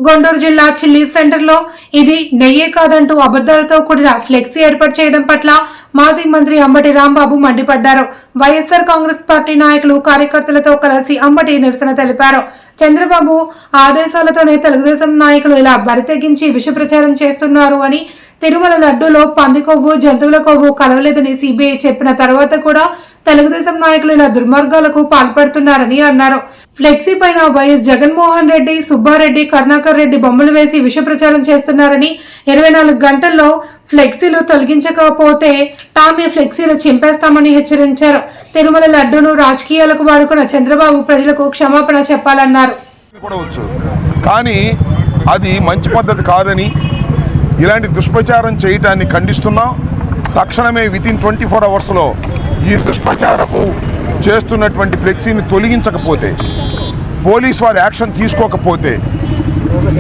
గుంటూరు జిల్లా చిల్లీ సెంటర్లో ఇది నెయ్యే కాదంటూ అబద్దాలతో కూడిన ఫ్లెక్సీ ఏర్పాటు చేయడం పట్ల మాజీ మంత్రి అంబటి రాంబాబు మండిపడ్డారు. వైఎస్ఆర్ కాంగ్రెస్ పార్టీ నాయకులు కార్యకర్తలతో కలిసి అంబటి నిరసన తెలిపారు. చంద్రబాబు ఆదేశాలతోనే తెలుగుదేశం నాయకులు ఇలా బరితెగించి విష ప్రచారం చేస్తున్నారు అని, తిరుమల లడ్డూలో పంది కొవ్వు జంతువుల కొవ్వు కలవలేదని సిబిఐ చెప్పిన తర్వాత కూడా తెలుగుదేశం నాయకులు ఇలా దుర్మార్గాలకు పాల్పడుతున్నారని అన్నారు. ఫ్లెక్సీ పైన వైఎస్ జగన్మోహన్ రెడ్డి, సుబ్బారెడ్డి, కరుణాకర్ రెడ్డి బొమ్మలు వేసి విష ప్రచారం చేస్తున్నారని, 24 గంటల్లో ఫ్లెక్సీలు తొలగించకపోతే తామే ఫ్లెక్సీలు చింపేస్తామని హెచ్చరించారు. తిరుమల లడ్డూను రాజకీయాలకు వాడుకున్న చంద్రబాబు ప్రజలకు క్షమాపణ చెప్పాలన్నారు. కానీ అది మంచి పద్ధతి కాదని, ఇలాంటి దుష్ప్రచారం చేయటాన్ని ఖండిస్తున్నాం. తక్షణమే వితిన్ 24 అవర్స్లో ఈ దుష్ప్రచారపు చేస్తున్నటువంటి ఫ్లెక్సీని తొలగించకపోతే, పోలీస్ వారు యాక్షన్ తీసుకోకపోతే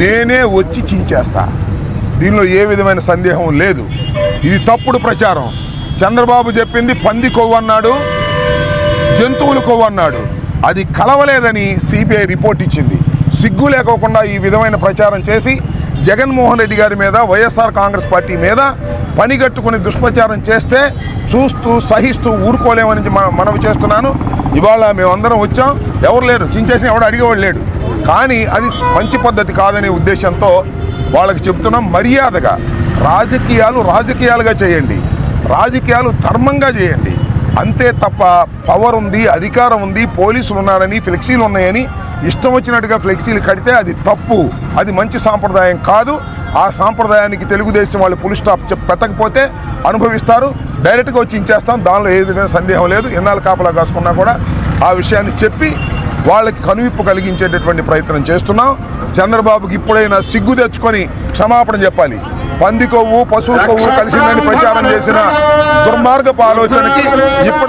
నేనే వచ్చి చించేస్తా. దీనిలో ఏ విధమైన సందేహం లేదు. ఇది తప్పుడు ప్రచారం. చంద్రబాబు చెప్పింది పంది కొవ్వు అన్నాడు, జంతువుల కొవ్వు అన్నాడు. అది కలవలేదని సిబిఐ రిపోర్ట్ ఇచ్చింది. సిగ్గు లేకోకుండా ఈ విధమైన ప్రచారం చేసి జగన్మోహన్ రెడ్డి గారి మీద, వైఎస్ఆర్ కాంగ్రెస్ పార్టీ మీద పనిగట్టుకుని దుష్ప్రచారం చేస్తే చూస్తూ సహిస్తూ ఊరుకోలేమని మనవి చేస్తున్నాను. ఇవాళ మేమందరం వచ్చాం, ఎవరు లేరు, చించేసిన ఎవడు అడిగేవాడు లేడు. కానీ అది మంచి పద్ధతి కాదనే ఉద్దేశంతో వాళ్ళకి చెప్తున్నాం. మర్యాదగా రాజకీయాలుగా చేయండి, రాజకీయాలు ధర్మంగా చేయండి. అంతే తప్ప పవర్ ఉంది, అధికారం ఉంది, పోలీసులు ఉన్నారని, ఫ్లెక్సీలు ఉన్నాయని ఇష్టం వచ్చినట్టుగా ఫ్లెక్సీలు కడితే అది తప్పు. అది మంచి సాంప్రదాయం కాదు. ఆ సాంప్రదాయానికి తెలుగుదేశం వాళ్ళు ఫుల్ స్టాప్ పెట్టకపోతే అనుభవిస్తారు. డైరెక్ట్గా వచ్చి ఇచ్చేస్తాం. దానిలో ఏ విధమైన సందేహం లేదు. ఎన్నాళ్ళు కాపలా కాసుకున్నా కూడా ఆ విషయాన్ని చెప్పి వాళ్ళకి కనువిప్పు కలిగించేటటువంటి ప్రయత్నం చేస్తున్నాం. చంద్రబాబుకి ఇప్పుడైనా సిగ్గు తెచ్చుకొని క్షమాపణ చెప్పాలి. పంది కొవ్వు, పశువు కొవ్వు కలిసిందని ప్రచారం చేసిన దుర్మార్గపు ఆలోచనకి ఇప్పుడు